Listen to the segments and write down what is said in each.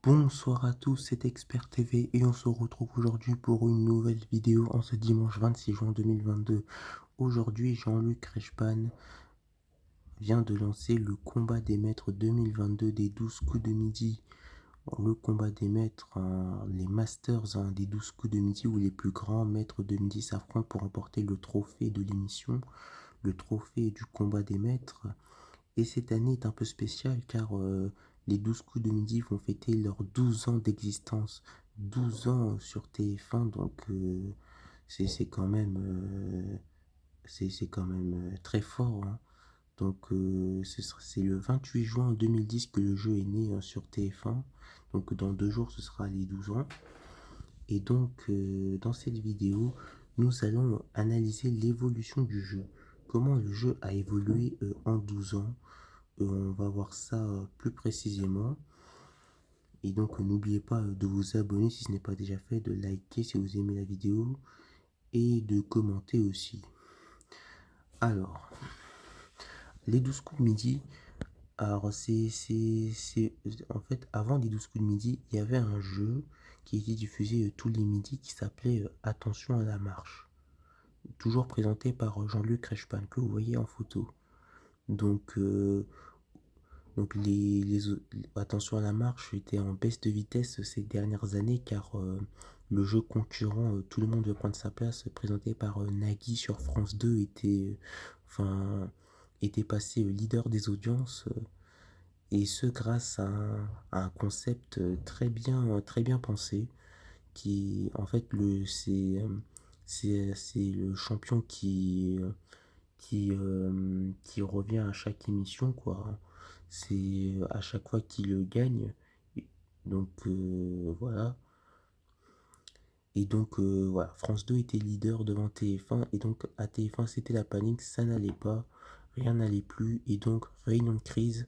Bonsoir à tous, c'est Expert TV et on se retrouve aujourd'hui pour une nouvelle vidéo en ce dimanche 26 juin 2022. Aujourd'hui, Jean-Luc Reichmann vient de lancer le combat des maîtres 2022 des 12 coups de midi. Le combat des maîtres, les masters des 12 coups de midi où les plus grands maîtres de midi s'affrontent pour remporter le trophée de l'émission, le trophée du combat des maîtres. Et cette année est un peu spéciale car les 12 coups de midi vont fêter leurs 12 ans d'existence. 12 ans sur TF1, donc c'est quand même, c'est quand même très fort, hein. Donc c'est le 28 juin 2010 que le jeu est né sur TF1. Donc dans 2 jours, ce sera les 12 ans. Et donc dans cette vidéo, nous allons analyser l'évolution du jeu. Comment le jeu a évolué en 12 ans. On va voir ça plus précisément. Et donc n'oubliez pas de vous abonner si ce n'est pas déjà fait, de liker si vous aimez la vidéo et de commenter aussi. Alors, les 12 coups de midi. Alors en fait, avant les 12 coups de midi, il y avait un jeu qui était diffusé tous les midis qui s'appelait Attention à la marche. Toujours présenté par Jean-Luc Reichmann que vous voyez en photo. Donc Donc attention à la marche était en baisse de vitesse ces dernières années car le jeu concurrent Tout le monde veut prendre sa place présenté par Nagui sur France 2 était passé leader des audiences et ce grâce à un concept très bien pensé qui en fait c'est le champion qui revient à chaque émission, quoi. C'est à chaque fois qu'il gagne. Donc voilà. Et donc voilà, France 2 était leader devant TF1. Et donc à TF1 c'était la panique, ça n'allait pas, rien n'allait plus. Et donc réunion de crise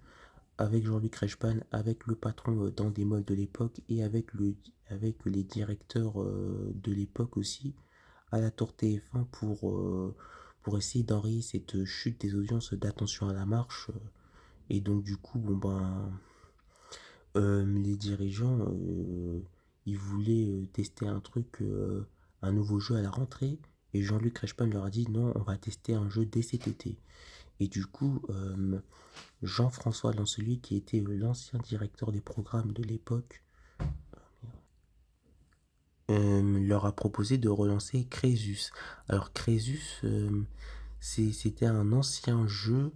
avec Jean-Luc Reichmann, avec le patron dans des molles de l'époque et avec les directeurs de l'époque aussi à la tour TF1 pour essayer d'enrayer cette chute des audiences d'Attention à la marche. Et donc du coup, bon ben, les dirigeants, ils voulaient tester un nouveau jeu à la rentrée. Et Jean-Luc Reichmann leur a dit non, on va tester un jeu dès cet été. Et du coup, Jean-François Lancelier, qui était l'ancien directeur des programmes de l'époque, leur a proposé de relancer Crésus. Alors Crésus, c'était un ancien jeu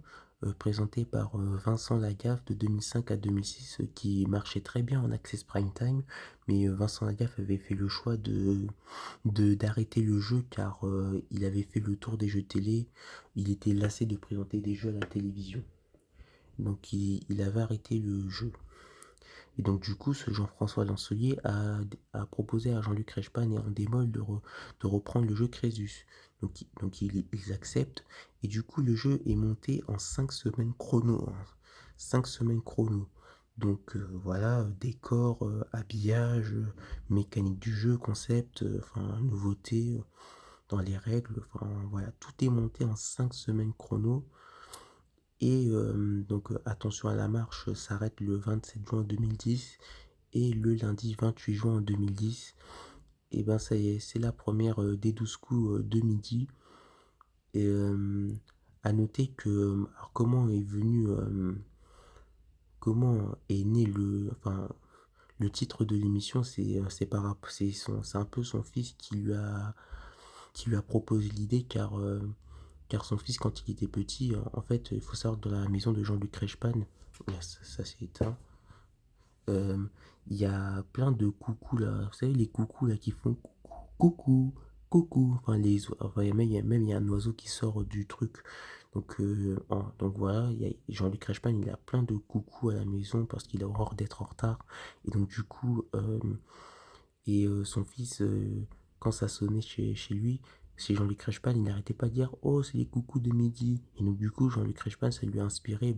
présenté par Vincent Lagaffe de 2005 à 2006 qui marchait très bien en Access Prime Time, mais Vincent Lagaffe avait fait le choix d'arrêter le jeu car il avait fait le tour des jeux télé, il était lassé de présenter des jeux à la télévision. Donc il avait arrêté le jeu. Et donc du coup, ce Jean-François Lancelier a proposé à Jean-Luc Reichmann et Endemol de reprendre le jeu Crésus. Donc ils acceptent. Et du coup, le jeu est monté en 5 semaines chrono, hein. 5 semaines chrono. Donc voilà, décor, habillage, mécanique du jeu, concept, nouveauté dans les règles. Enfin voilà, tout est monté en 5 semaines chrono. Et donc Attention à la marche s'arrête le 27 juin 2010 et le lundi 28 juin 2010, et ben ça y est, c'est la première des 12 coups de midi. Et à noter que alors comment est né le titre de l'émission, c'est un peu son fils qui lui a proposé l'idée car son fils, quand il était petit, en fait, il faut savoir que dans la maison de Jean-Luc Reichmann, ça s'est éteint, euh, il y a plein de coucous là. Vous savez, les coucous là qui font coucou, coucou. Enfin, il y a un oiseau qui sort du truc. Donc voilà, Jean-Luc Reichmann, il a plein de coucous à la maison parce qu'il a horreur d'être en retard. Et donc du coup, son fils, quand ça sonnait chez lui, chez Jean-Luc Reichmann, il n'arrêtait pas de dire oh, c'est les coucous de midi. Et donc, du coup, Jean-Luc Reichmann, ça lui a inspiré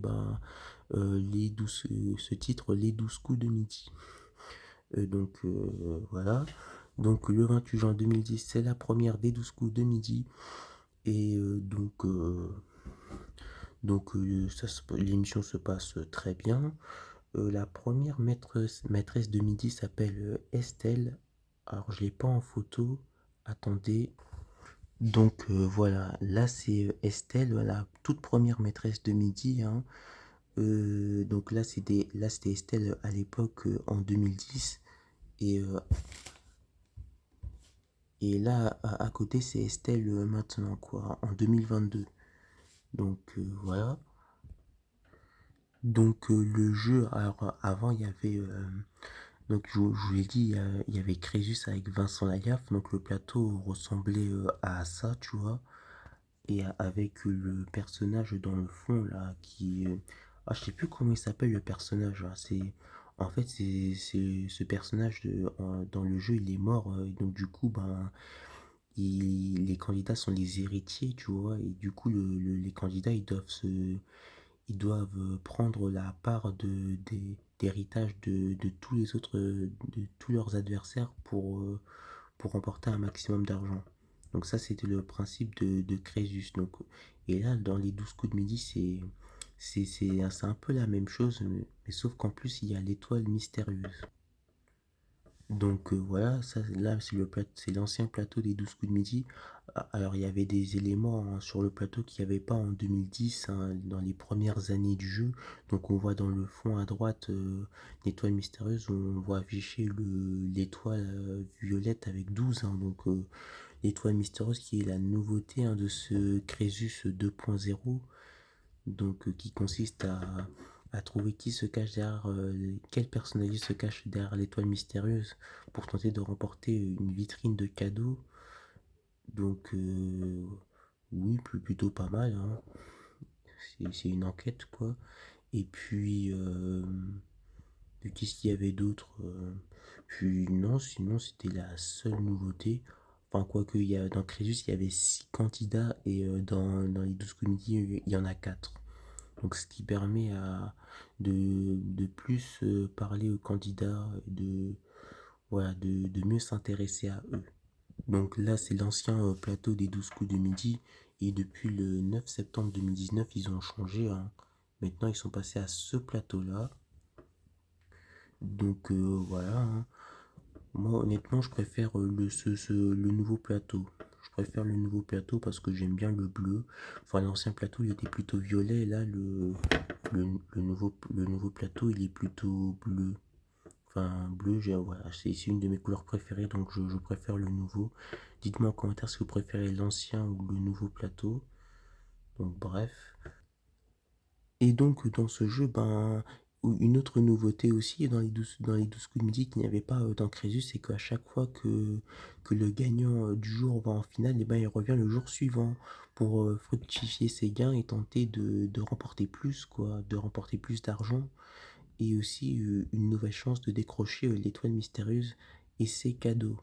ce titre, Les 12 coups de midi. Voilà. Donc, le 28 juin 2010, c'est la première des 12 coups de midi. Et l'émission se passe très bien. La première maîtresse de midi s'appelle Estelle. Alors, je l'ai pas en photo. Attendez. Donc voilà, là c'est Estelle, la toute première maîtresse de midi, hein. Donc là c'était Estelle à l'époque en 2010 et, et là à côté c'est Estelle maintenant quoi, en 2022. Donc voilà. Donc le jeu, alors avant il y avait donc je vous l'ai dit, il y avait Crésus avec Vincent Lagaffe, donc le plateau ressemblait à ça, tu vois. Et avec le personnage dans le fond là qui ah, je sais plus comment il s'appelle le personnage là. C'est en fait c'est ce personnage dans le jeu il est mort donc du coup ben les candidats sont les héritiers tu vois et du coup les candidats ils doivent prendre la part d'héritage de tous les autres de tous leurs adversaires pour remporter un maximum d'argent. Donc ça, c'était le principe de Crésus. Donc, et là, dans les 12 coups de midi, c'est un peu la même chose, mais sauf qu'en plus, il y a l'étoile mystérieuse. Donc voilà, ça là c'est l'ancien plateau des 12 coups de midi. Alors il y avait des éléments hein, sur le plateau qu'il n'y avait pas en 2010, hein, dans les premières années du jeu. Donc on voit dans le fond à droite l'étoile mystérieuse, on voit afficher l'étoile violette avec 12, hein. Donc l'étoile mystérieuse qui est la nouveauté hein, de ce Crésus 2.0, donc qui consiste à trouver qui se cache derrière, quelle personnalité se cache derrière l'étoile mystérieuse pour tenter de remporter une vitrine de cadeaux. Donc oui, plutôt pas mal, hein. C'est une enquête quoi. Et puis qu'est-ce qu'il y avait d'autre puis non, sinon c'était la seule nouveauté. Enfin, quoique, dans Crésus, il y avait 6 candidats et dans les 12 comédies, il y en a 4. Donc, ce qui permet de plus parler aux candidats, voilà, de mieux s'intéresser à eux. Donc là, c'est l'ancien plateau des 12 coups de midi. Et depuis le 9 septembre 2019, ils ont changé, hein. Maintenant, ils sont passés à ce plateau-là. Donc voilà, hein. Moi, honnêtement, je préfère le nouveau plateau. Je préfère le nouveau plateau parce que j'aime bien le bleu. Enfin, l'ancien plateau, il était plutôt violet. Là, le nouveau plateau, il est plutôt bleu. Enfin, bleu, voilà, c'est une de mes couleurs préférées, donc je préfère le nouveau. Dites-moi en commentaire si vous préférez l'ancien ou le nouveau plateau. Donc, bref. Et donc dans ce jeu, ben, une autre nouveauté aussi dans les 12 coups de midi qu'il n'y avait pas dans Crésus, c'est qu'à chaque fois que le gagnant du jour va en finale, et ben, il revient le jour suivant pour fructifier ses gains et tenter de remporter plus, quoi, de remporter plus d'argent. Et aussi une nouvelle chance de décrocher l'étoile mystérieuse et ses cadeaux.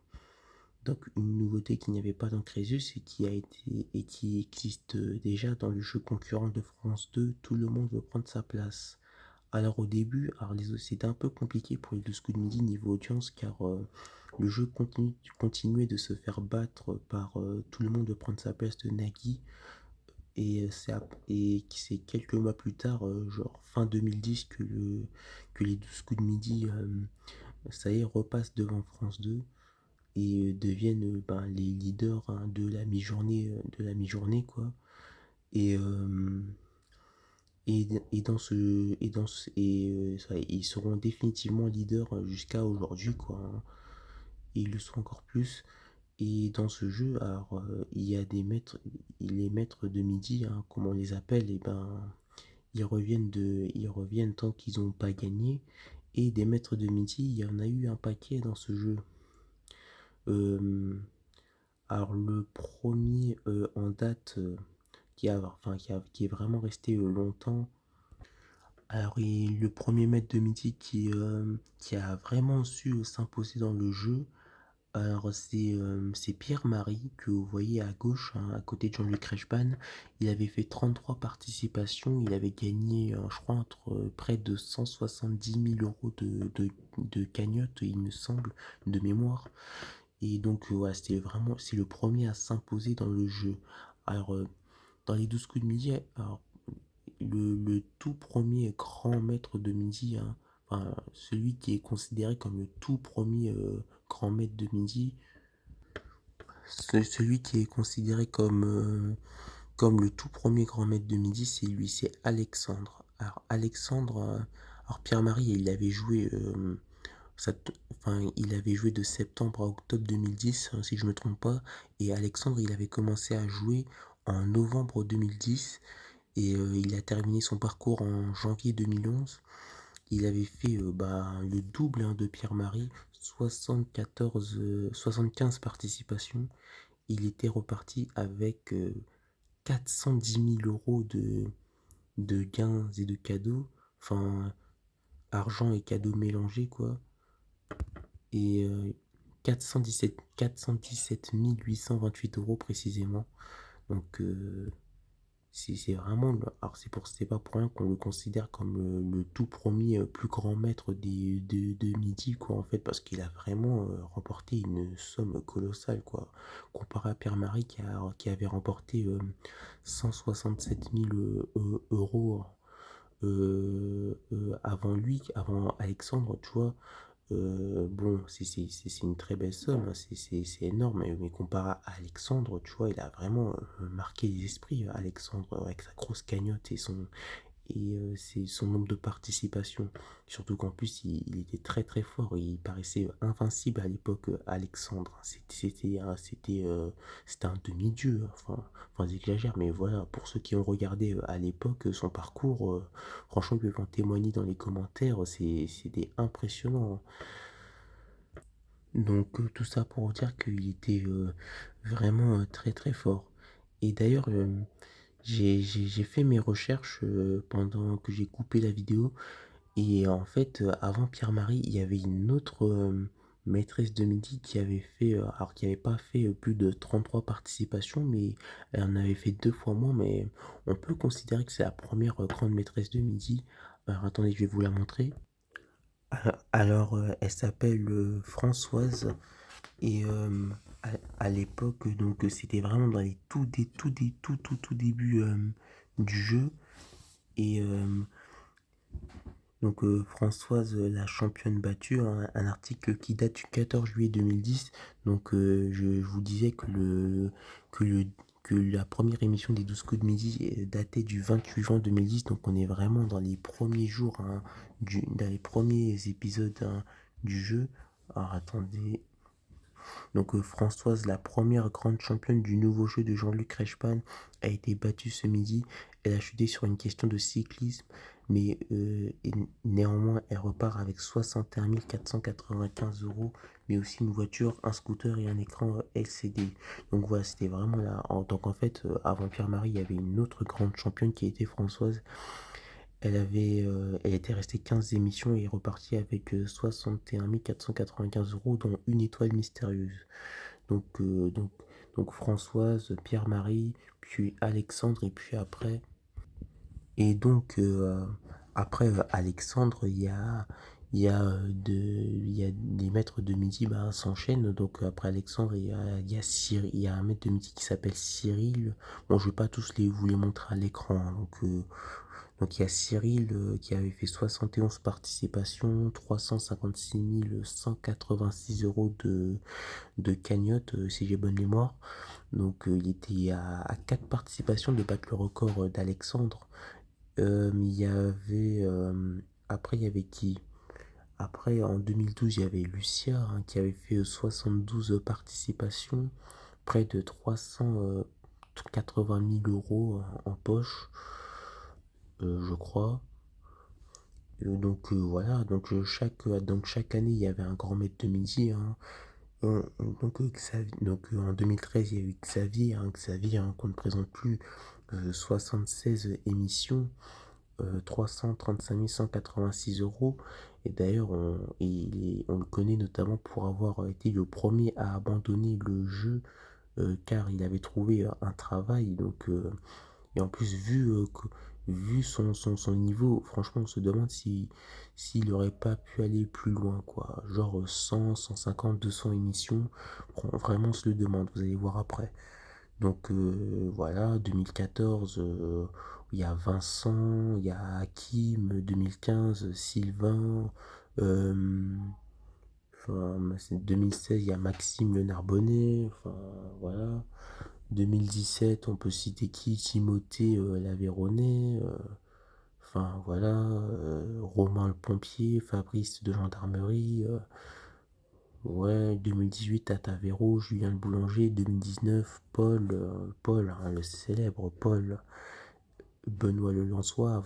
Donc une nouveauté qu'il n'y avait pas dans Crésus et qui existe déjà dans le jeu concurrent de France 2, Tout le monde veut prendre sa place. Alors au début, c'était un peu compliqué pour les 12 coups de midi niveau audience car le jeu continuait de se faire battre par Tout le monde veut prendre sa place de Nagui et c'est quelques mois plus tard, genre fin 2010 que les 12 coups de midi, ça y est, repassent devant France 2 et deviennent ben, les leaders hein, de la mi-journée quoi. Et, euh, et dans ce ils seront définitivement leaders jusqu'à aujourd'hui quoi, hein. Et ils le seront encore plus. Et dans ce jeu, alors il y a les maîtres de midi, hein, comme on les appelle, et ben ils reviennent tant qu'ils n'ont pas gagné. Et des maîtres de midi, il y en a eu un paquet dans ce jeu. Euh, Alors le premier en date qui est vraiment resté longtemps. Alors le premier maître de midi qui a vraiment su s'imposer dans le jeu. Alors c'est Pierre-Marie que vous voyez à gauche, hein, à côté de Jean-Luc Reichmann. Il avait fait 33 participations, il avait gagné je crois entre près de 170 000 € de cagnotte il me semble, de mémoire. Et donc ouais, c'est le premier à s'imposer dans le jeu. Alors dans les 12 coups de midi, alors, le tout premier grand maître de midi, hein, enfin, celui qui est considéré comme le tout premier grand maître de midi, celui qui est considéré comme le tout premier grand maître de midi, c'est lui, c'est Alexandre. Alors Alexandre, alors Pierre-Marie, il avait joué, enfin, il avait joué de septembre à octobre 2010, si je me trompe pas, et Alexandre, il avait commencé à jouer en novembre 2010, et il a terminé son parcours en janvier 2011. Il avait fait le double de Pierre-Marie, 75 participations. Il était reparti avec 410 000 € de gains et de cadeaux, enfin argent et cadeaux mélangés quoi, et 417 828 € précisément. Donc c'est vraiment, alors c'est pas pour rien qu'on le considère comme le tout premier plus grand maître de midi quoi en fait, parce qu'il a vraiment remporté une somme colossale quoi, comparé à Pierre-Marie qui avait remporté 167 000 € avant lui, avant Alexandre, tu vois. Bon, c'est une très belle somme, hein, c'est énorme, mais comparé à Alexandre, tu vois, il a vraiment marqué les esprits, Alexandre, avec sa grosse cagnotte et son nombre de participations. Surtout qu'en plus, il était très très fort, il paraissait invincible à l'époque, Alexandre. C'était un demi-dieu, enfin j'exagère, mais voilà, pour ceux qui ont regardé à l'époque son parcours, franchement, ils peuvent en témoigner dans les commentaires, c'était impressionnant. Donc tout ça pour dire qu'il était vraiment très très fort. Et d'ailleurs, j'ai fait mes recherches pendant que j'ai coupé la vidéo. Et en fait, avant Pierre-Marie, il y avait une autre maîtresse de midi qui avait fait, alors qui n'avait pas fait plus de 33 participations, mais elle en avait fait deux fois moins. Mais on peut considérer que c'est la première grande maîtresse de midi. Alors attendez, je vais vous la montrer. Alors, elle s'appelle Françoise. Et à l'époque, donc c'était vraiment dans les tout débuts du jeu. Et donc Françoise, la championne battue, un article qui date du 14 juillet 2010. Donc je vous disais que, le, que la première émission des 12 coups de midi datait du 28 juin 2010. Donc on est vraiment dans les premiers jours, hein, dans les premiers épisodes du jeu. Alors attendez. Donc Françoise, la première grande championne du nouveau jeu de Jean-Luc Reichmann, a été battue ce midi. Elle a chuté sur une question de cyclisme, mais néanmoins, elle repart avec 61 495 €, mais aussi une voiture, un scooter et un écran LCD. Donc voilà, c'était vraiment là. Donc en fait, avant Pierre-Marie, il y avait une autre grande championne qui était Françoise. Elle était restée 15 émissions et est repartie avec 61 495 €, dont une étoile mystérieuse. Donc, euh, donc, donc Françoise, Pierre-Marie, puis Alexandre, et puis après. Et donc, après Alexandre, il y a des maîtres de midi s'enchaînent. Donc, après Alexandre, il y a un maître de midi qui s'appelle Cyril. Bon, je vais pas tous vous les montrer à l'écran, hein. Donc il y a Cyril qui avait fait 71 participations, 356 186 € de cagnotte, si j'ai bonne mémoire. Donc il était à 4 participations de battre le record d'Alexandre. Il y avait... après, il y avait qui? Après, en 2012, il y avait Lucia, hein, qui avait fait 72 participations, près de 380 000 € en poche, je crois. Donc voilà, donc chaque année il y avait un grand maître de midi, hein. En 2013 il y a eu Xavier, qu'on ne présente plus, 76 émissions, 335 186 €. Et d'ailleurs on le connaît notamment pour avoir été le premier à abandonner le jeu, car il avait trouvé un travail. Et en plus, vu son niveau, franchement, on se demande s'il aurait pas pu aller plus loin, quoi. Genre 100, 150, 200 émissions. Vraiment, on se le demande, vous allez voir après. Donc voilà, 2014, il y a Vincent, il y a Hakim 2015, Sylvain, enfin, c'est 2016, il y a Maxime Le Narbonnet, enfin voilà. 2017, on peut citer qui? Timothée Laveyronais, enfin voilà, Romain le pompier, Fabrice de gendarmerie, ouais, 2018, Tata Véro, Julien le boulanger, 2019, Paul, hein, le célèbre Paul, Benoît le Lensois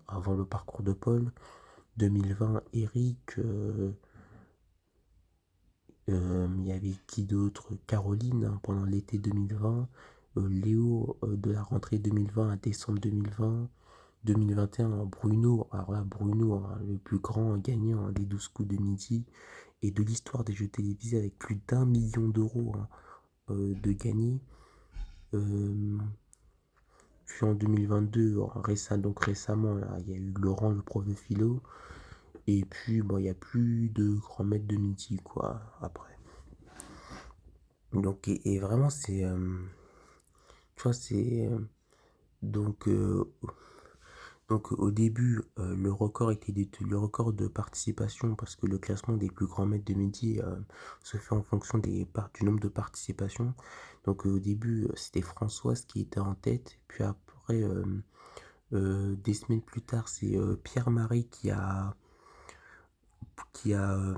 avant le parcours de Paul, 2020, Eric, il y avait qui d'autre? Caroline, hein, pendant l'été 2020, Léo de la rentrée 2020 à décembre 2020, 2021, Bruno, alors là, Bruno, hein, le plus grand gagnant, hein, des 12 coups de midi et de l'histoire des jeux télévisés avec plus d'1 million d'euros, hein, de gagner. Puis en 2022, donc récemment, là, il y a eu Laurent, le prof de philo. Et puis, bon, il n'y a plus de grands maîtres de midi, quoi, après. Donc, et vraiment, tu vois, donc, euh, donc au début, le record de participation, parce que le classement des plus grands maîtres de midi se fait en fonction du nombre de participations. Donc au début, c'était Françoise qui était en tête, puis après, des semaines plus tard, c'est Pierre-Marie qui a, euh,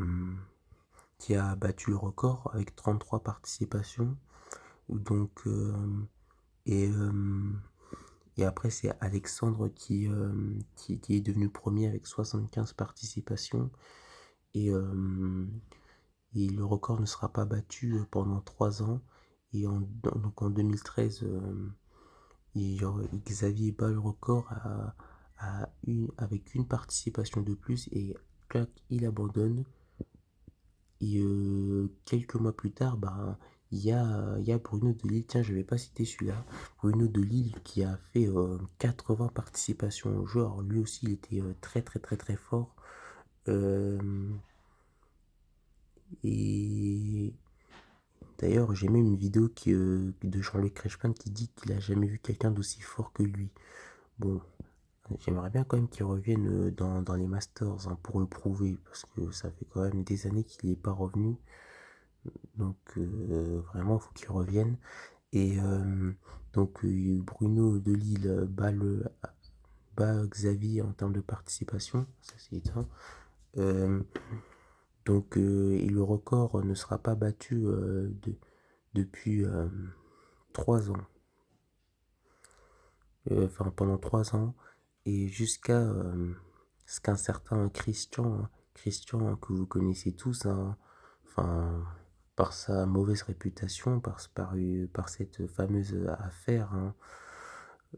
qui a battu le record avec 33 participations. Donc, et, euh, et après, c'est Alexandre qui est devenu premier avec 75 participations. Et, euh, et le record ne sera pas battu pendant 3 ans. Et donc en 2013, Xavier bat le record avec une participation de plus et clac, il abandonne. Et quelques mois plus tard, bah, il y a Bruno Delille, tiens, je vais pas citer celui-là, Bruno Delille qui a fait 80 participations au jeu. Alors lui aussi, il était très très très très fort. Euh, et d'ailleurs, j'ai même une vidéo de Jean-Luc Reichmann qui dit qu'il a jamais vu quelqu'un d'aussi fort que lui. Bon, j'aimerais bien quand même qu'il revienne dans les Masters, hein, pour le prouver, parce que ça fait quand même des années qu'il n'est pas revenu. Donc vraiment, il faut qu'il revienne. Et donc Bruno Delille bat Xavier en termes de participation, ça c'est éteint. Donc et le record ne sera pas battu depuis 3 ans. Enfin pendant 3 ans. Et jusqu'à ce qu'un certain Christian, hein, que vous connaissez tous, hein, enfin par sa mauvaise réputation, par cette fameuse affaire, hein,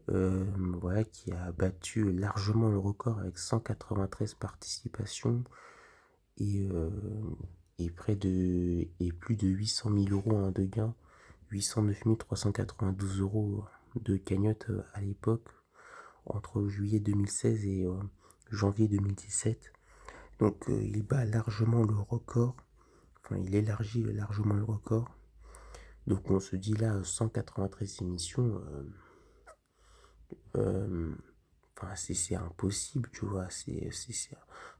voilà, qui a battu largement le record avec 193 participations et, euh, et plus de 800 000 euros, hein, de gains, 809 392 euros de cagnotte à l'époque, entre juillet 2016 et janvier 2017. Donc il bat largement le record, enfin il élargit largement le record. Donc on se dit là 193 émissions, euh, enfin c'est impossible, tu vois.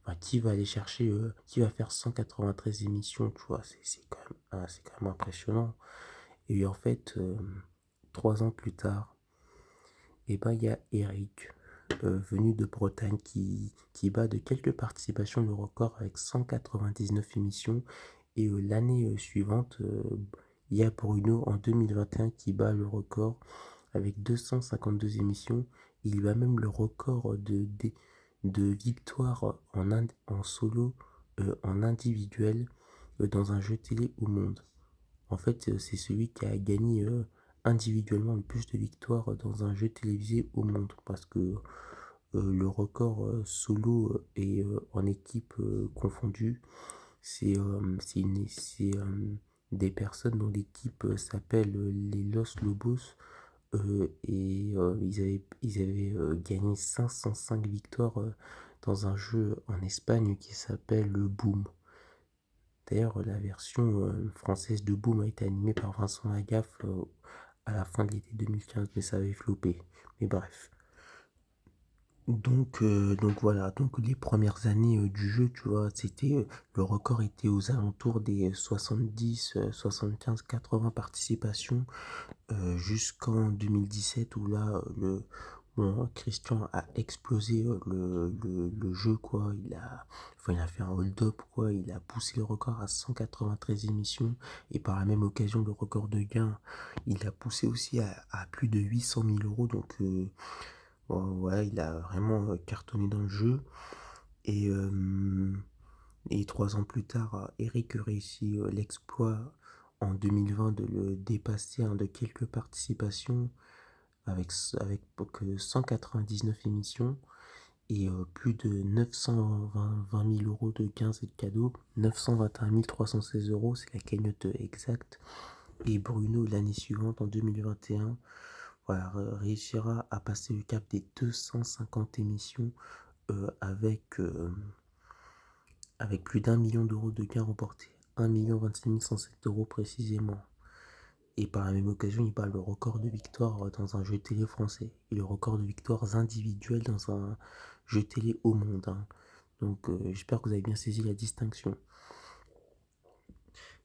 Enfin, qui va aller chercher, qui va faire 193 émissions, tu vois. C'est quand même impressionnant. Et en fait, 3 ans plus tard, et ben il y a Eric, venu de Bretagne, qui bat de quelques participations le record avec 199 émissions. Et l'année suivante, il y a Bruno en 2021 qui bat le record avec 252 émissions. Il bat même le record de victoires en solo, en individuel, dans un jeu télé au monde. En fait, c'est celui qui a gagné individuellement le plus de victoires dans un jeu télévisé au monde. Parce que le record solo et en équipe confondue, c'est des personnes dont l'équipe s'appelle les Los Lobos. Et ils avaient gagné 505 victoires dans un jeu en Espagne qui s'appelle le Boom. D'ailleurs, la version française de Boom a été animée par Vincent Lagaffe à la fin de l'été 2015, mais ça avait floppé. Mais bref. Donc voilà, donc les premières années du jeu, tu vois, le record était aux alentours des 70, 75, 80 participations jusqu'en 2017 où là, bon, Christian a explosé le jeu, quoi. Il a fait un hold-up, quoi. Il a poussé le record à 193 émissions et par la même occasion, le record de gains, il a poussé aussi à plus de 800 000 euros. Donc, bon, voilà, il a vraiment cartonné dans le jeu. Et, euh, et 3 ans plus tard, Eric réussit l'exploit en 2020 de le dépasser de quelques participations avec que 199 émissions et plus de 920 000 euros de gains et de cadeaux. 921 316 euros, c'est la cagnotte exacte. Et Bruno, l'année suivante, en 2021, voilà, réussira à passer le cap des 250 émissions avec plus d'1 million d'euros de gains remportés. 1 26 107 euros précisément. Et par la même occasion, il bat le record de victoires dans un jeu télé français et le record de victoires individuelles dans un jeu télé au monde, hein. Donc j'espère que vous avez bien saisi la distinction.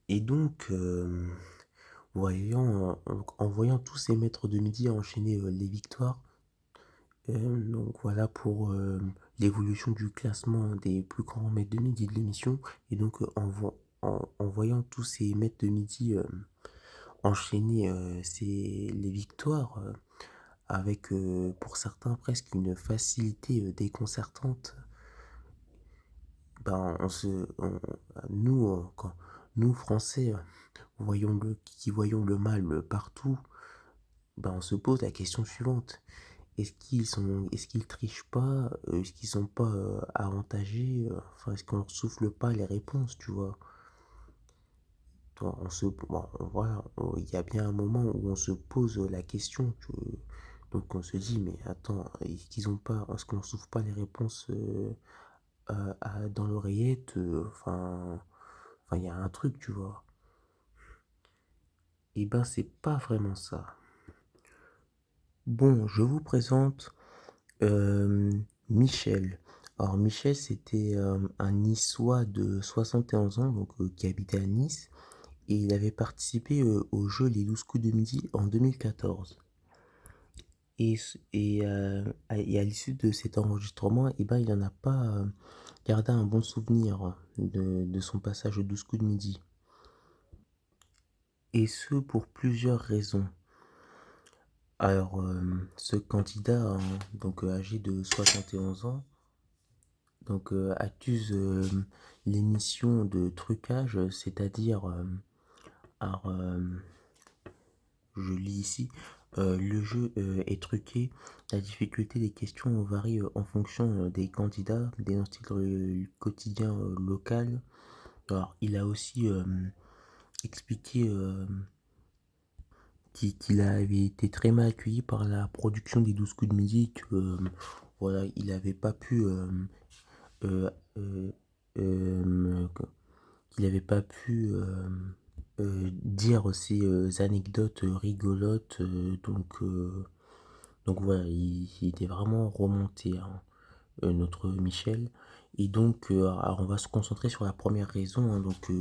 Et donc, en voyant tous ces maîtres de midi enchaîner les victoires, donc voilà pour l'évolution du classement des plus grands maîtres de midi de l'émission. Et donc en voyant tous ces maîtres de midi enchaîner les victoires, avec pour certains presque une facilité déconcertante, ben nous, nous Français, qui voyons le mal partout, ben on se pose la question suivante: est-ce qu'ils trichent pas, est-ce qu'ils sont pas avantagés, enfin est-ce qu'on leur souffle pas les réponses, tu vois? Bon, voilà, il y a bien un moment où on se pose la question, donc on se dit, mais attends, est-ce qu'on ne souffle pas les réponses dans l'oreillette, il y a un truc, tu vois. Et ben, c'est pas vraiment ça. Bon, je vous présente euh, Michel. Alors, Michel, c'était un Niçois de 71 ans, donc qui habitait à Nice, et il avait participé au jeu Les 12 coups de midi en 2014. Et à l'issue de cet enregistrement, eh ben, il n'en a pas gardé un bon souvenir de son passage aux 12 coups de midi. Et ce, pour plusieurs raisons. Alors, ce candidat, hein, donc âgé de 71 ans, donc accuse l'émission de trucage, c'est-à-dire, alors, je lis ici, le jeu est truqué, la difficulté des questions varie en fonction des candidats, des styles quotidien local. Alors, il a aussi expliqué qu'il avait été très mal accueilli par la production des 12 coups de midi, que voilà, il n'avait pas pu euh, euh, euh, qu'il n'avait pas pu dire ces anecdotes rigolotes, donc voilà, il était vraiment remonté, hein, notre Michel. Et donc, alors on va se concentrer sur la première raison, hein, donc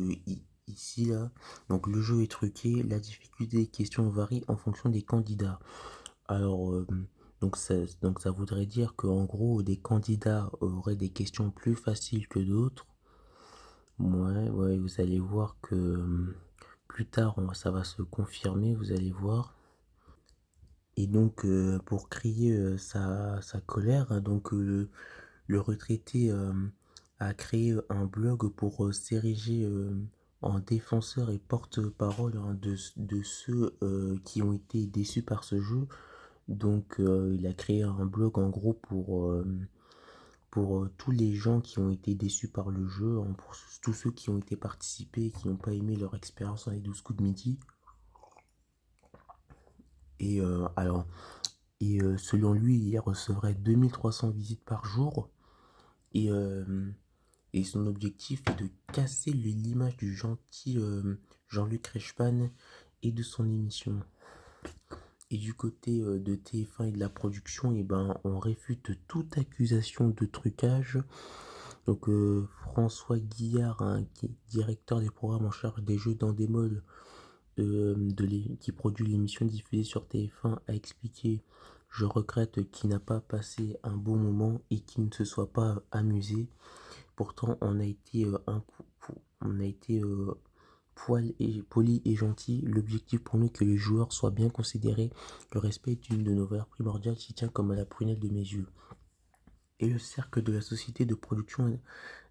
ici là, donc le jeu est truqué, la difficulté des questions varie en fonction des candidats. Alors, donc ça voudrait dire qu'en gros, des candidats auraient des questions plus faciles que d'autres. Ouais, ouais, vous allez voir que plus tard, ça va se confirmer, vous allez voir. Et donc, pour crier sa colère, hein, donc le retraité a créé un blog pour s'ériger en défenseur et porte-parole, hein, de ceux qui ont été déçus par ce jeu. Donc, il a créé un blog en gros pour tous les gens qui ont été déçus par le jeu, hein, pour tous ceux qui ont été participés et qui n'ont pas aimé leur expérience dans les 12 coups de midi. Et selon lui, il recevrait 2300 visites par jour. Et, euh, et son objectif est de casser l'image du gentil Jean-Luc Reichmann et de son émission. Et du côté de TF1 et de la production, et ben, on réfute toute accusation de trucage. Donc François Guillard, hein, qui est directeur des programmes en charge des jeux dans des modes, qui produit l'émission diffusée sur TF1, a expliqué: je regrette qu'il n'a pas passé un bon moment et qu'il ne se soit pas amusé. Pourtant, on a été poli et gentil. L'objectif pour nous est que les joueurs soient bien considérés. Le respect est une de nos valeurs primordiales, j'y tiens comme à la prunelle de mes yeux. Et le cercle de la société de production et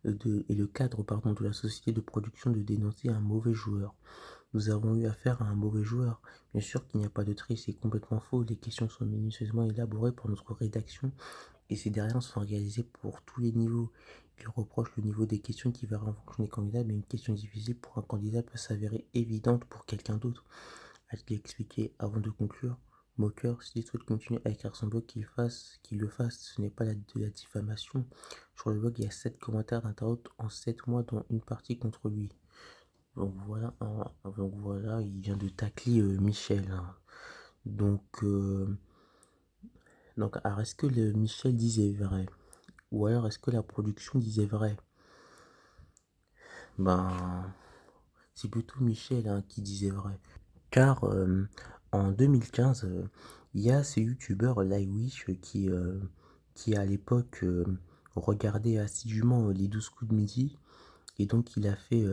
le cadre de la société de production de dénoncer un mauvais joueur. Nous avons eu affaire à un mauvais joueur. Bien sûr qu'il n'y a pas de triche, c'est complètement faux. Les questions sont minutieusement élaborées pour notre rédaction et ces dernières sont réalisées pour tous les niveaux. Il reproche le niveau des questions qui varie en fonction des candidats, mais une question difficile pour un candidat peut s'avérer évidente pour quelqu'un d'autre. A-t-il expliqué avant de conclure? Moqueur, s'il souhaite continuer à écrire son blog, qu'il le fasse, ce n'est pas de la diffamation. Sur le blog, il y a 7 commentaires d'internautes en 7 mois, dont une partie contre lui. Donc voilà, il vient de tacler Michel, hein. Donc, alors est-ce que le Michel disait vrai? Ou alors est-ce que la production disait vrai? Ben, c'est plutôt Michel, hein, qui disait vrai. Car en 2015, il y a ce youtubeur Laiwish qui à l'époque regardait assidûment les 12 coups de midi. Et donc il a fait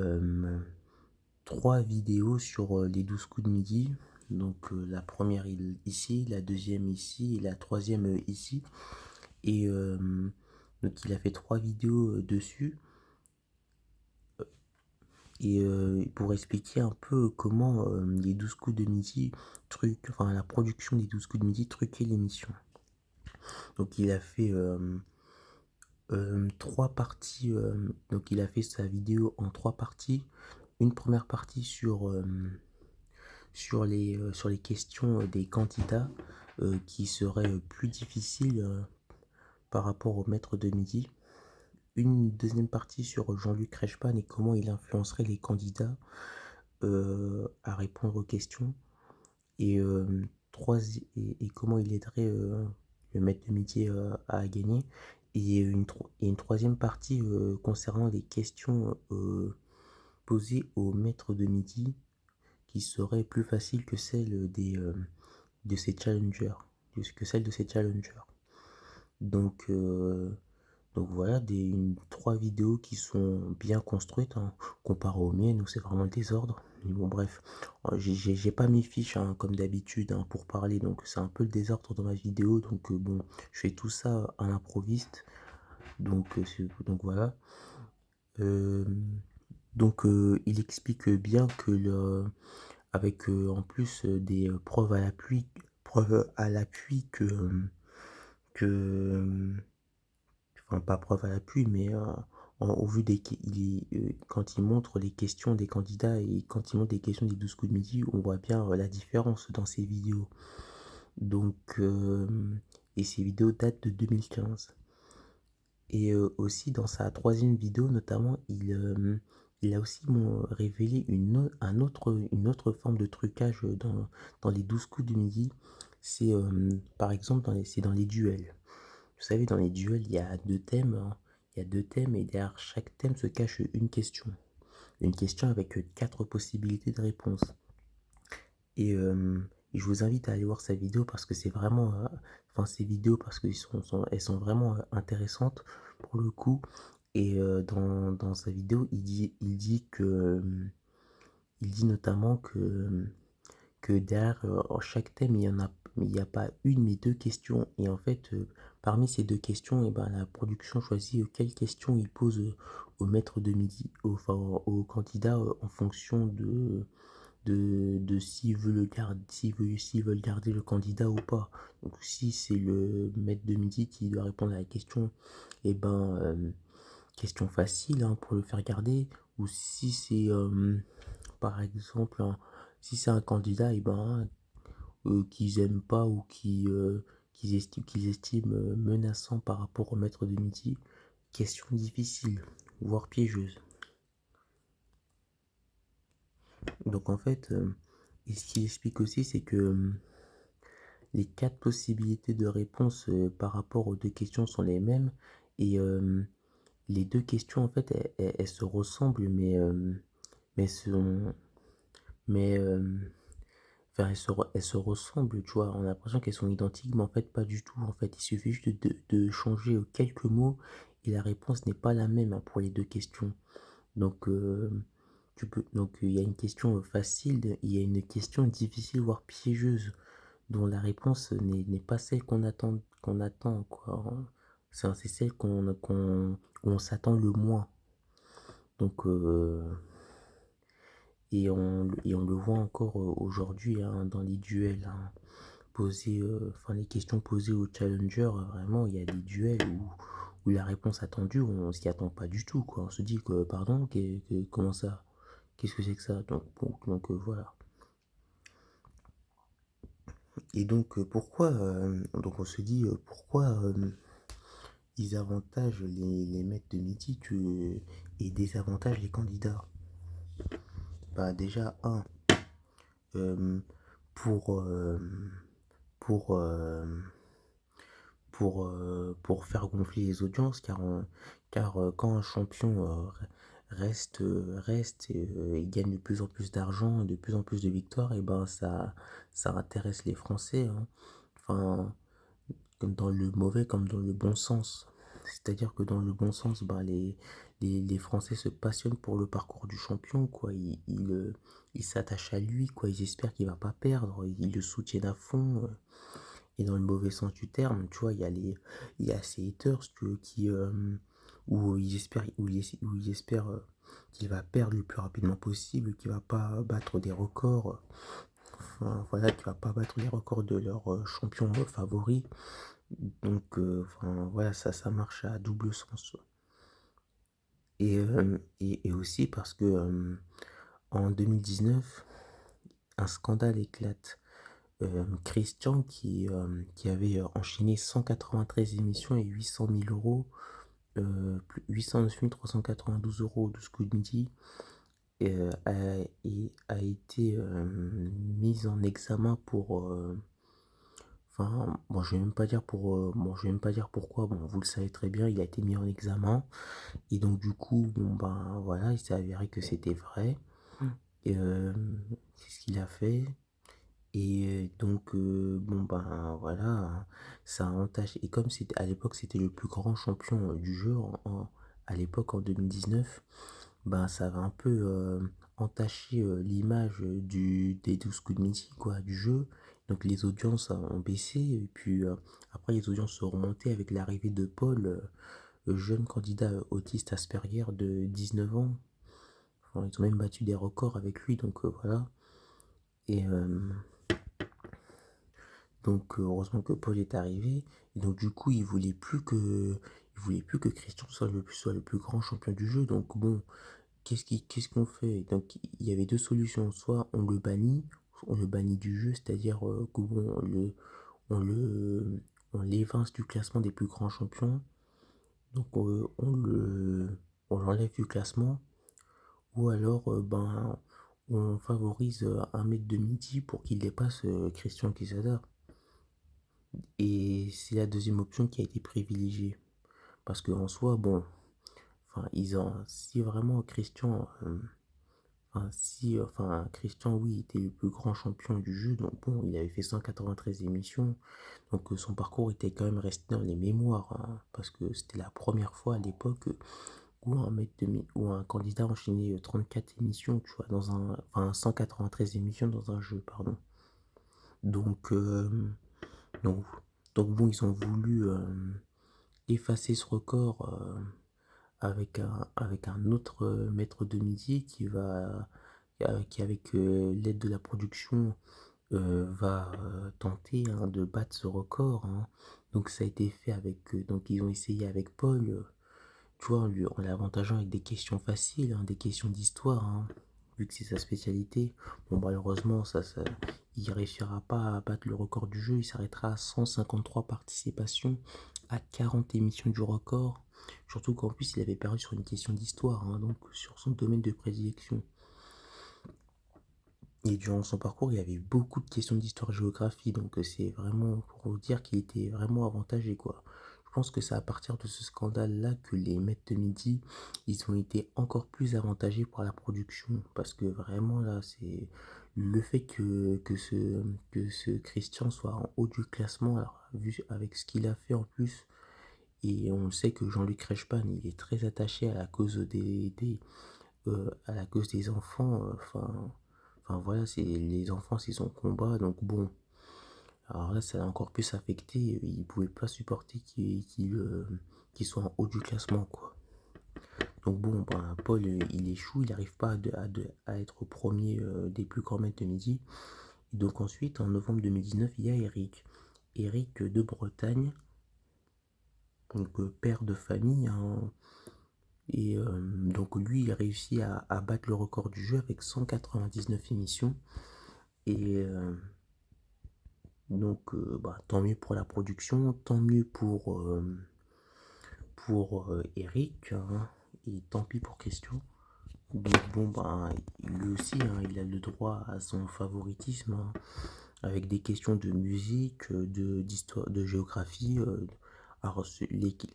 3 vidéos sur les 12 coups de midi. Donc la première ici, la deuxième ici et la troisième ici. Et donc il a fait 3 vidéos dessus. Et pour expliquer un peu comment les 12 coups de midi la production des 12 coups de midi truquait l'émission. Donc il a fait 3 parties, donc il a fait sa vidéo en 3 parties. Une première partie sur les questions des candidats qui seraient plus difficiles par rapport au maître de midi. Une deuxième partie sur Jean-Luc Reichmann et comment il influencerait les candidats à répondre aux questions. Et, et comment il aiderait le maître de midi à gagner. Et une troisième partie concernant les questions posées au maître de midi qui serait plus facile que celle de ses challengers. Que celle de ses challengers. Donc, voilà, 3 vidéos qui sont bien construites, hein, comparé aux miennes où c'est vraiment le désordre. Mais bon, bref, j'ai pas mes fiches, hein, comme d'habitude, hein, pour parler, donc c'est un peu le désordre dans ma vidéo. Donc bon, je fais tout ça à l'improviste. Donc voilà. Euh, il explique bien que avec en plus des preuves à l'appui que enfin pas preuve à l'appui, mais au vu quand il montre les questions des candidats et quand il montre les questions des 12 coups de midi, on voit bien la différence dans ces vidéos. Donc, et ces vidéos datent de 2015. Et aussi dans sa troisième vidéo, notamment, il a aussi révélé une autre forme de trucage dans les 12 coups de midi. C'est par exemple c'est dans les duels. Vous savez, dans les duels, il y a 2 thèmes, hein. Il y a 2 thèmes et derrière chaque thème se cache une question. Une question avec 4 possibilités de réponse. Et je vous invite à aller voir sa vidéo parce que c'est vraiment... ces vidéos parce qu'elles sont vraiment intéressantes pour le coup. Et dans sa vidéo, il dit notamment que derrière chaque thème, il n'y a pas une mais 2 questions. Et en fait, parmi ces 2 questions, et ben, la production choisit quelles questions il pose au maître de midi, au candidat en fonction de s'ils veulent garder le candidat ou pas. Donc si c'est le maître de midi qui doit répondre à la question, et ben question facile, hein, pour le faire garder. Ou si c'est par exemple si c'est un candidat et ben qu'ils aiment pas ou qu'ils estiment menaçant par rapport au maître de midi, question difficile, voire piégeuse. Donc en fait, et ce qu'il explique aussi, c'est que les 4 possibilités de réponse, par rapport aux 2 questions sont les mêmes et les 2 questions en fait elles se ressemblent mais sont mais enfin elles se ressemblent, tu vois? On a l'impression qu'elles sont identiques mais en fait pas du tout. En fait, il suffit juste de changer, quelques mots et la réponse n'est pas la même, hein, pour les 2 questions. Donc il y a une question, facile, il y a une question difficile voire piégeuse dont la réponse n'est pas celle qu'on attend quoi, hein. C'est celle où on s'attend le moins. Donc et on le voit encore, aujourd'hui, hein, dans les duels, hein, posés, enfin les questions posées aux challengers, vraiment il y a des duels où la réponse attendue, on s'y attend pas du tout quoi. On se dit que: «Pardon? Comment ça? Qu'est-ce que c'est que ça?» Donc bon, voilà. Et donc pourquoi, donc on se dit, pourquoi, ils avantagent les maîtres de midi et désavantagent les candidats? Bah déjà, hem, pour, pour, pour faire gonfler les audiences car quand un champion, reste et gagne de plus en plus d'argent et de plus en plus de victoires et ben ça intéresse les Français, hein. Enfin, comme dans le mauvais comme dans le bon sens. C'est-à-dire que dans le bon sens, bah, les Français se passionnent pour le parcours du champion, quoi. Ils s'attachent à lui, quoi. Ils espèrent qu'il va pas perdre. Ils le soutiennent à fond. Et dans le mauvais sens du terme, tu vois, il y a ces haters, tu vois, où ils espèrent qu'il va perdre le plus rapidement possible, qu'il va pas battre des records. Enfin, voilà, qu'il va pas battre les records de leur champion favori. Donc, enfin, voilà, ça marche à double sens. Et aussi parce que en 2019, un scandale éclate. Christian qui avait enchaîné 193 émissions et 800 000 euros, 809 392 euros de Squid a été mis en examen pour enfin, bon, je vais même pas dire bon, je vais même pas dire pourquoi. Bon, vous le savez très bien, il a été mis en examen. Et donc, du coup, bon, ben, voilà, il s'est avéré que c'était vrai. Et, c'est ce qu'il a fait. Et donc, bon, ben, voilà, ça a entaché. Et comme c'était, à l'époque, c'était le plus grand champion du jeu, à l'époque, en 2019, ben, ça va un peu entacher l'image des 12 coups de midi, quoi, du jeu. Donc les audiences ont baissé et puis après les audiences sont remontées avec l'arrivée de Paul, jeune candidat autiste Asperger de 19 ans. Enfin, ils ont même battu des records avec lui, donc voilà. Et donc heureusement que Paul est arrivé. Et donc du coup, il voulait plus que Christian soit le plus grand champion du jeu. Donc bon, qu'est-ce qu'on fait? Donc il y avait deux solutions. Soit on le bannit du jeu, c'est-à-dire que bon, on le, on l'évince du classement des plus grands champions. Donc on l'enlève du classement. Ou alors ben on favorise un mec de midi pour qu'il dépasse Christian Quesada. Et c'est la deuxième option qui a été privilégiée. Parce qu'en soi, bon, enfin, si vraiment Christian, Christian, oui, était le plus grand champion du jeu, donc bon, il avait fait 193 émissions, donc son parcours était quand même resté dans les mémoires, hein, parce que c'était la première fois à l'époque où un candidat enchaînait 34 émissions, tu vois, 193 émissions dans un jeu, pardon. Donc, donc, donc bon, ils ont voulu effacer ce record avec un autre maître de midi qui avec l'aide de la production va tenter, hein, de battre ce record, hein. Donc ça a été fait donc ils ont essayé avec Paul, tu vois, en l'avantageant avec des questions faciles, hein, des questions d'histoire, hein, vu que c'est sa spécialité. Bon, malheureusement, il réussira pas à battre le record du jeu. Il s'arrêtera à 153 participations, à 40 émissions du record. Surtout qu'en plus, il avait perdu sur une question d'histoire, hein, donc sur son domaine de prédilection. Et durant son parcours, il y avait beaucoup de questions d'histoire-géographie, donc c'est vraiment pour vous dire qu'il était vraiment avantagé, quoi. Je pense que c'est à partir de ce scandale-là que les maîtres de midi, ils ont été encore plus avantagés par la production, parce que vraiment là, c'est le fait que ce Christian soit en haut du classement, alors, vu avec ce qu'il a fait en plus, et on sait que Jean-Luc Reichmann, il est très attaché à la cause à la cause des enfants, enfin voilà, c'est les enfants, c'est son combat, donc bon, alors là, ça l'a encore plus affecté, il pouvait pas supporter qu'il soit en haut du classement, quoi. Donc bon, ben, Paul, il échoue, il n'arrive pas à être premier des plus grands maîtres de midi. Et donc ensuite, en novembre 2019, il y a Eric. Eric de Bretagne, donc père de famille, hein. Et donc lui, il a réussi à battre le record du jeu avec 199 émissions. Et donc, bah, tant mieux pour la production, tant mieux pour Eric, hein, et tant pis pour Christian. Donc bon, bah, lui aussi, hein, il a le droit à son favoritisme, hein, avec des questions de musique, d'histoire, de géographie. Alors,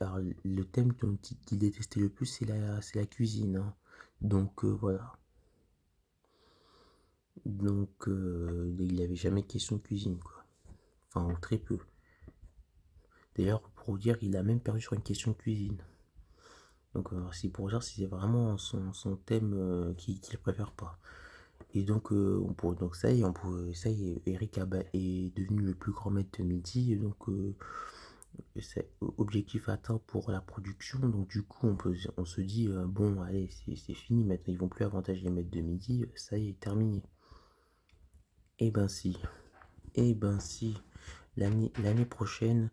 alors, le thème qu'il détestait le plus, c'est la cuisine, hein. Donc voilà. Donc il n'avait jamais de question de cuisine, quoi. Enfin, très peu. D'ailleurs, pour vous dire, il a même perdu sur une question de cuisine. Donc c'est pour dire si c'est vraiment son thème qu'il préfère pas. Et donc, donc ça y est, ça y est, Eric est devenu le plus grand maître de midi. Donc c'est objectif atteint pour la production. Donc du coup, on se dit, bon, allez, c'est fini maintenant, ils vont plus avantager les maîtres de midi. Ça y est, terminé. Eh ben si, eh ben si. L'année prochaine,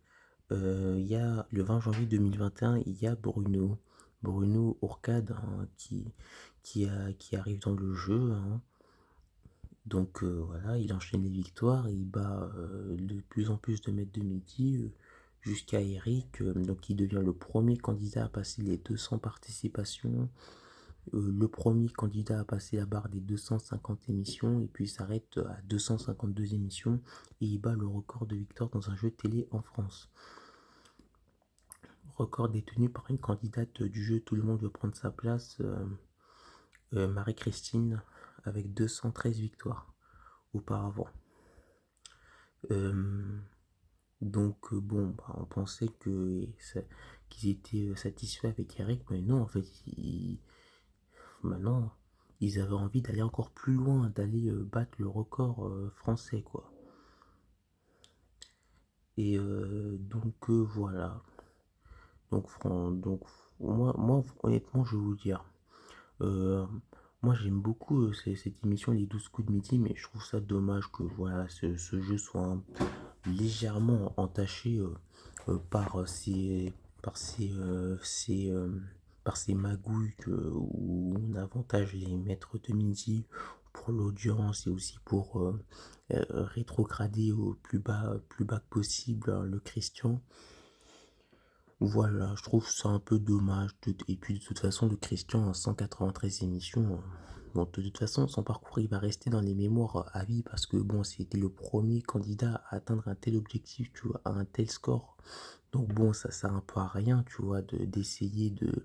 il y a le 20 janvier 2021, il y a Bruno Ourcade, hein, qui arrive dans le jeu, hein. Donc voilà, il enchaîne les victoires, il bat de plus en plus de maîtres de midi jusqu'à Eric, donc il devient le premier candidat à passer les 200 participations, le premier candidat à passer la barre des 250 émissions, et puis il s'arrête à 252 émissions, et il bat le record de victoire dans un jeu télé en France. Record détenu par une candidate du jeu Tout le monde veut prendre sa place, Marie-Christine, avec 213 victoires auparavant. Donc bon, bah, on pensait qu'ils étaient satisfaits avec Eric, mais non, en fait, maintenant, ils avaient envie d'aller encore plus loin, d'aller battre le record français, quoi. Et donc voilà. Donc moi, honnêtement, je vais vous dire, euh, moi j'aime beaucoup cette émission, les 12 coups de midi, mais je trouve ça dommage que voilà, ce jeu soit légèrement entaché par par ces magouilles où on avantage les maîtres de midi pour l'audience et aussi pour rétrograder au plus bas que possible, hein, le Christian. Voilà, je trouve ça un peu dommage. Et puis de toute façon, le Christian a 193 émissions. Bon, de toute façon, son parcours, il va rester dans les mémoires à vie parce que bon, c'était le premier candidat à atteindre un tel objectif, tu vois, à un tel score. Donc bon, ça sert un peu à rien, tu vois, d'essayer de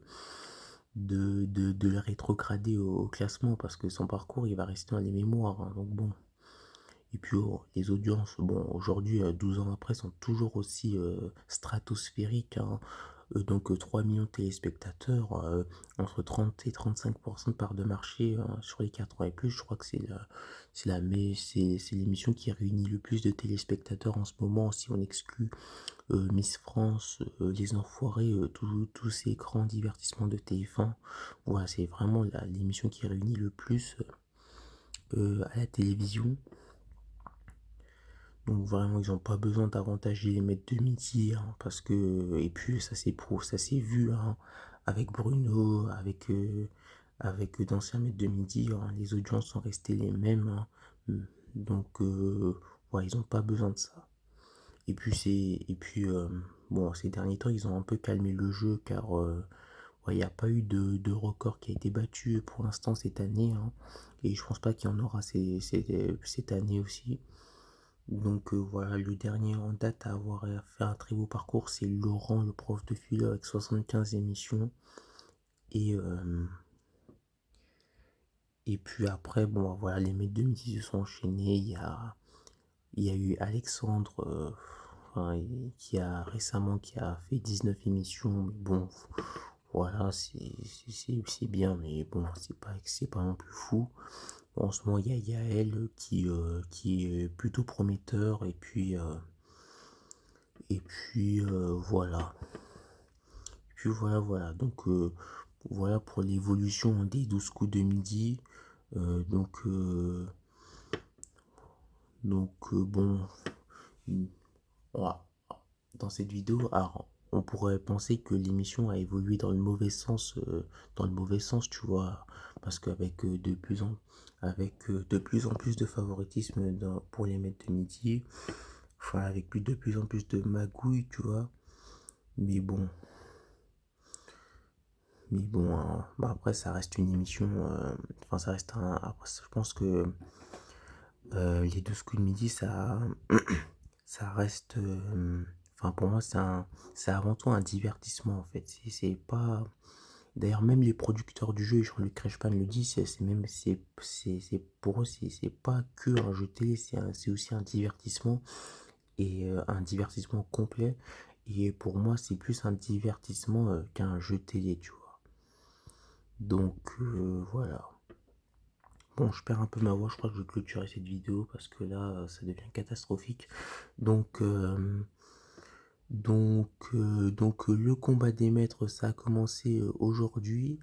le rétrograder au classement parce que son parcours, il va rester dans les mémoires, hein. Donc bon. Et puis les audiences, bon, aujourd'hui, 12 ans après, sont toujours aussi stratosphériques, hein. Donc 3 millions de téléspectateurs, entre 30 et 35% de part de marché sur les 4 ans et plus. Je crois que c'est l'émission qui réunit le plus de téléspectateurs en ce moment, si on exclut Miss France, Les Enfoirés, tous ces grands divertissements de TF1. Voilà, c'est vraiment l'émission qui réunit le plus à la télévision. Donc vraiment, ils n'ont pas besoin d'avantager les maîtres de midi, hein, parce que et puis ça s'est vu, hein, avec Bruno, avec d'anciens maîtres de midi, hein, les audiences sont restées les mêmes, hein. Donc ouais, ils n'ont pas besoin de ça. Et puis bon, ces derniers temps, ils ont un peu calmé le jeu car ouais, il n'y a pas eu de record qui a été battu pour l'instant cette année, hein, et je pense pas qu'il y en aura cette année aussi. Donc voilà, le dernier en date à avoir fait un très beau parcours, c'est Laurent, le prof de philo, avec 75 émissions. Et, euh, et puis après, bon, voilà, les maîtres de midi se sont enchaînés. Il y a eu Alexandre, enfin, qui a fait 19 émissions. Mais bon, voilà, c'est bien, mais bon, c'est pas non plus fou. Bon, en ce moment, il y a Yael qui est plutôt prometteur. Voilà. Puis voilà. Donc, voilà pour l'évolution des 12 coups de midi. Euh, donc, euh, bon, voilà. Dans cette vidéo, alors, on pourrait penser que l'émission a évolué dans le mauvais sens, tu vois, parce qu'avec de plus en plus de favoritisme pour les maîtres de midi, enfin, avec de plus en plus de magouilles, tu vois. Mais bon, hein, bah après, ça reste une émission, enfin, ça reste un. Après, je pense que les 12 coups de midi, ça reste. Enfin, pour moi, c'est avant tout un divertissement, en fait. C'est pas. D'ailleurs, même les producteurs du jeu, et Jean-Luc Reichmann le dit, pour eux, c'est pas que un jeu télé, c'est aussi un divertissement, et un divertissement complet. Et pour moi, c'est plus un divertissement qu'un jeu télé, tu vois. Donc, voilà. Bon, je perds un peu ma voix, je crois que je vais clôturer cette vidéo parce que là, ça devient catastrophique. Donc, le combat des maîtres, ça a commencé aujourd'hui.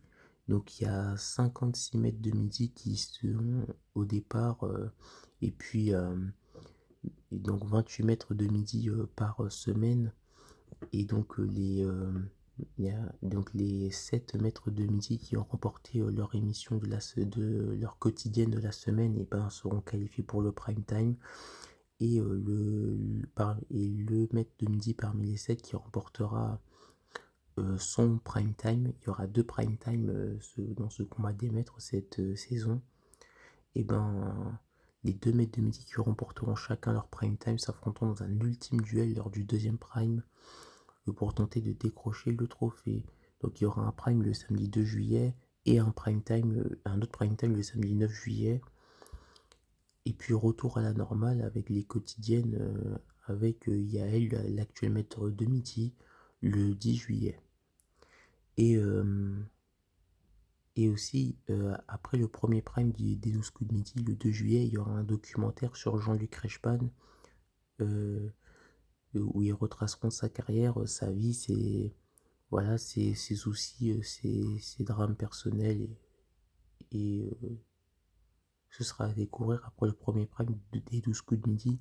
Donc, il y a 56 mètres de midi qui sont au départ, et puis, et donc 28 mètres de midi par semaine. Et donc, il y a donc les 7 maîtres de midi qui ont remporté leur émission de leur quotidienne de la semaine, et ben, seront qualifiés pour le prime time. Et, et le maître de midi parmi les 7 qui remportera son prime time. Il y aura deux prime time dans ce combat des maîtres cette saison. Et ben, les deux maîtres de midi qui remporteront chacun leur prime time s'affronteront dans un ultime duel lors du deuxième prime pour tenter de décrocher le trophée. Donc il y aura un prime le samedi 2 juillet et un autre prime time le samedi 9 juillet. Et puis retour à la normale avec les quotidiennes avec Yael, l'actuel maître de midi, le 10 juillet. Et, aussi, après le premier prime des 12 coups de midi, le 2 juillet, il y aura un documentaire sur Jean-Luc Reichmann, où il retraceront sa carrière, sa vie, voilà, ses soucis, ses drames personnels. Et ce sera à découvrir après le premier prime des 12 coups de midi,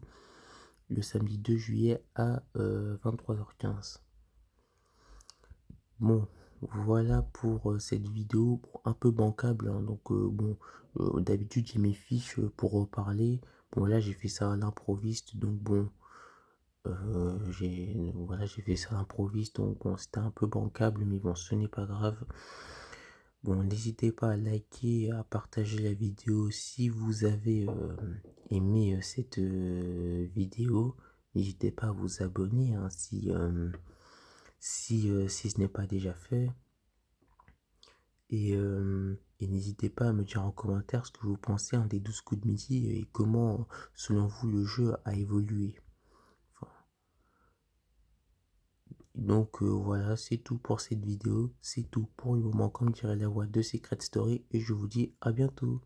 le samedi 2 juillet à 23h15. Bon, voilà pour cette vidéo, bon, un peu bancable, hein, donc bon, d'habitude j'ai mes fiches pour reparler. Bon, là j'ai fait ça à l'improviste, donc bon, j'ai fait ça à l'improviste, donc bon, c'était un peu bancable, mais bon, ce n'est pas grave. Bon, n'hésitez pas à liker et à partager la vidéo si vous avez aimé cette vidéo. N'hésitez pas à vous abonner, hein, si ce n'est pas déjà fait. Et n'hésitez pas à me dire en commentaire ce que vous pensez, hein, des 12 coups de midi et comment, selon vous, le jeu a évolué. Enfin, donc voilà, c'est tout pour cette vidéo. C'est tout pour le moment, comme dirait la voix de Secret Story. Et je vous dis à bientôt.